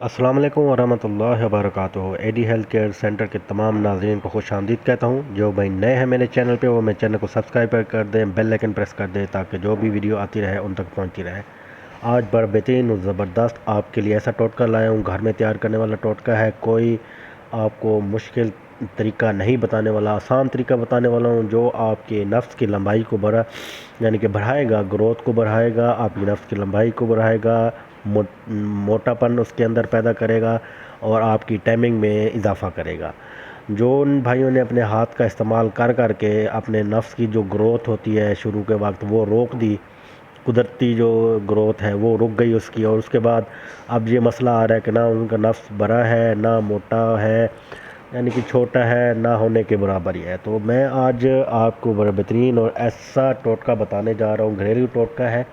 अस्सलाम वालेकुम वरहमतुल्लाहि वबरकातुहू। एडी हेल्थ केयर सेंटर के तमाम नाज़रीन को खुश आमदीद कहता हूँ। जो भाई नए हैं मेरे चैनल पे वो मेरे चैनल को सब्सक्राइब कर दें, बेल आइकन प्रेस कर दें ताकि जो भी वीडियो आती रहे उन तक पहुँचती रहे। आज बड़ा बेहतरीन और ज़बरदस्त आपके लिए ऐसा टोटका लाया हूँ, घर में तैयार करने वाला टोटका है। कोई आपको मुश्किल तरीका नहीं बताने वाला, आसान तरीका बताने वाला हूँ जो आपके नफ्स की लंबाई को यानी कि बढ़ाएगा, ग्रोथ को बढ़ाएगा, आपकी नफ्स की लंबाई को बढ़ाएगा, मोटापन उसके अंदर पैदा करेगा और आपकी टाइमिंग में इजाफ़ा करेगा। जो उन भाइयों ने अपने हाथ का इस्तेमाल कर कर के अपने नफ्स की जो ग्रोथ होती है शुरू के वक्त वो रोक दी, कुदरती जो ग्रोथ है वो रुक गई उसकी, और उसके बाद अब ये मसला आ रहा है कि ना उनका नफ्स बड़ा है ना मोटा है, यानी कि छोटा है ना होने के बराबर ही है। तो मैं आज आपको बड़ा बेहतरीन और ऐसा टोटका बताने जा रहा हूँ, घरेलू टोटका है।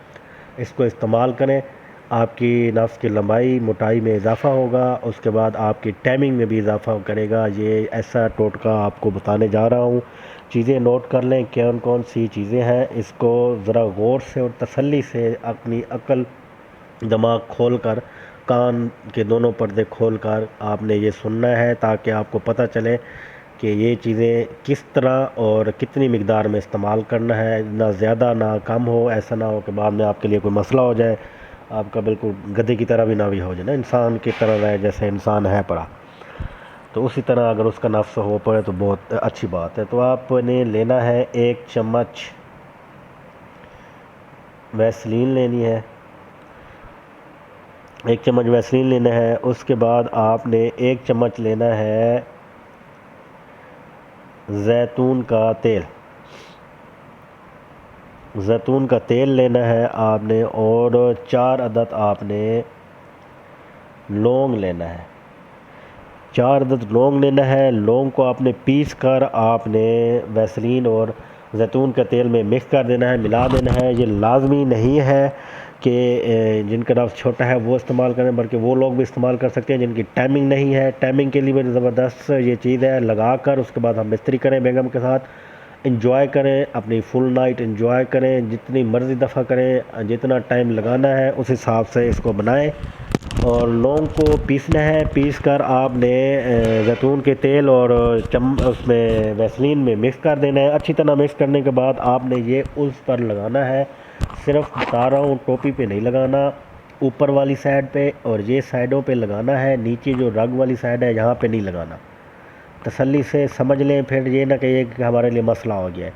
इसको इस्तेमाल करें, आपकी नफ्स की लंबाई मोटाई में इजाफ़ा होगा, उसके बाद आपकी टाइमिंग में भी इजाफ़ा करेगा। ये ऐसा टोटका आपको बताने जा रहा हूँ। चीज़ें नोट कर लें कौन कौन सी चीज़ें हैं। इसको ज़रा गौर से और तसल्ली से अपनी अक्ल दिमाग खोल कर, कान के दोनों पर्दे खोल कर आपने ये सुनना है ताकि आपको पता चले कि ये चीज़ें किस तरह और कितनी मिकदार में इस्तेमाल करना है। ना ज़्यादा ना कम हो, ऐसा ना हो कि बाद में आपके लिए कोई मसला हो जाए, आपका बिल्कुल गधे की तरह भी ना भी हो जाए, ना इंसान की तरह रहे जैसे इंसान है पड़ा। तो उसी तरह अगर उसका नफ्स हो पड़े तो बहुत अच्छी बात है। तो आपने लेना है 1 चम्मच वैसलीन लेनी है, 1 चम्मच वैसलीन लेना है। उसके बाद आपने 1 चम्मच लेना है जैतून का तेल, जैतून का तेल लेना है आपने, और 4 अदद आपने लौंग लेना है, 4 अदद लौंग लेना है। लौंग को आपने पीस कर आपने वैसलीन और जैतून के तेल में मिक्स कर देना है, मिला देना है। ये लाजमी नहीं है कि जिनका नफ्स छोटा है वो इस्तेमाल करें, बल्कि वो लोग भी इस्तेमाल कर सकते हैं जिनकी टाइमिंग नहीं है। टाइमिंग के लिए बड़ी ज़बरदस्त ये चीज़ है। लगा कर उसके बाद हम मिस्त्री करें बेगम के साथ, इंजॉय करें, अपनी फुल नाइट इंजॉय करें, जितनी मर्ज़ी दफ़ा करें, जितना टाइम लगाना है उस हिसाब से इसको बनाएं। और लौंग को पीसना है, पीस कर आपने जैतून के तेल और उसमें वैसलीन में मिक्स कर देना है। अच्छी तरह मिक्स करने के बाद आपने ये उस पर लगाना है। सिर्फ बता रहा हूँ, टोपी पे नहीं लगाना, ऊपर वाली साइड पे और ये साइडों पे लगाना है। नीचे जो रग वाली साइड है यहाँ पे नहीं लगाना। तसल्ली से समझ लें, फिर ये ना कहिए कि हमारे लिए मसला हो गया है।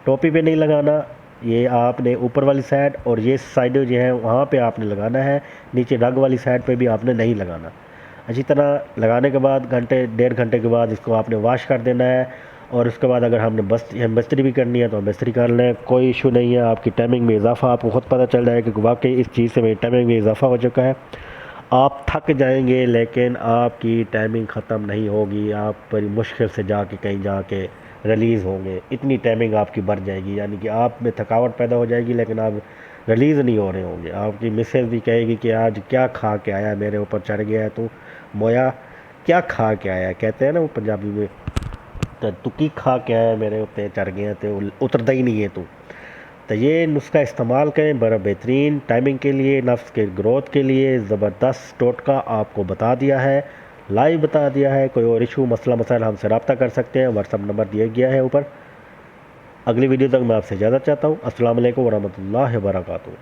टोपी पे नहीं लगाना, ये आपने ऊपर वाली साइड और ये साइड जो है वहाँ पे आपने लगाना है। नीचे रग वाली साइड पे भी आपने नहीं लगाना। अच्छी तरह लगाने के बाद घंटे 1.5 घंटे के बाद इसको आपने वॉश कर देना है। और उसके बाद अगर हमने मिस्त्री भी करनी है तो हम मिस्त्री कर लें, कोई इशू नहीं है। आपकी टाइमिंग में इजाफा आपको ख़ुद पता चल जाएगा कि वाकई इस चीज़ से मेरी टाइमिंग में इजाफा हो चुका है। आप थक जाएंगे लेकिन आपकी टाइमिंग ख़त्म नहीं होगी। आप बड़ी मुश्किल से जाके कहीं जाके रिलीज़ होंगे, इतनी टाइमिंग आपकी बढ़ जाएगी, यानी कि आप में थकावट पैदा हो जाएगी लेकिन आप रिलीज़ नहीं हो रहे होंगे। आपकी मिसेज भी कहेगी कि आज क्या खा के आया, मेरे ऊपर चढ़ गया है तू मोया, क्या खा के आया, कहते हैं ना वो पंजाबी में, तो तू की खा के आया मेरे ऊपर चढ़ गया तो उतरता ही नहीं है तू। तो ये नुस्खा इस्तेमाल करें, बड़ा बेहतरीन टाइमिंग के लिए, नफ्स के ग्रोथ के लिए ज़बरदस्त टोटका आपको बता दिया है, लाइव बता दिया है। कोई और इशू मसला मसाइल हमसे रब्ता कर सकते हैं, व्हाट्सअप नंबर दिया गया है ऊपर। अगली वीडियो तक मैं आपसे इजाज़त चाहता हूँ। अस्सलाम वालेकुम वरहमतुल्लाहि वबरकातुहू।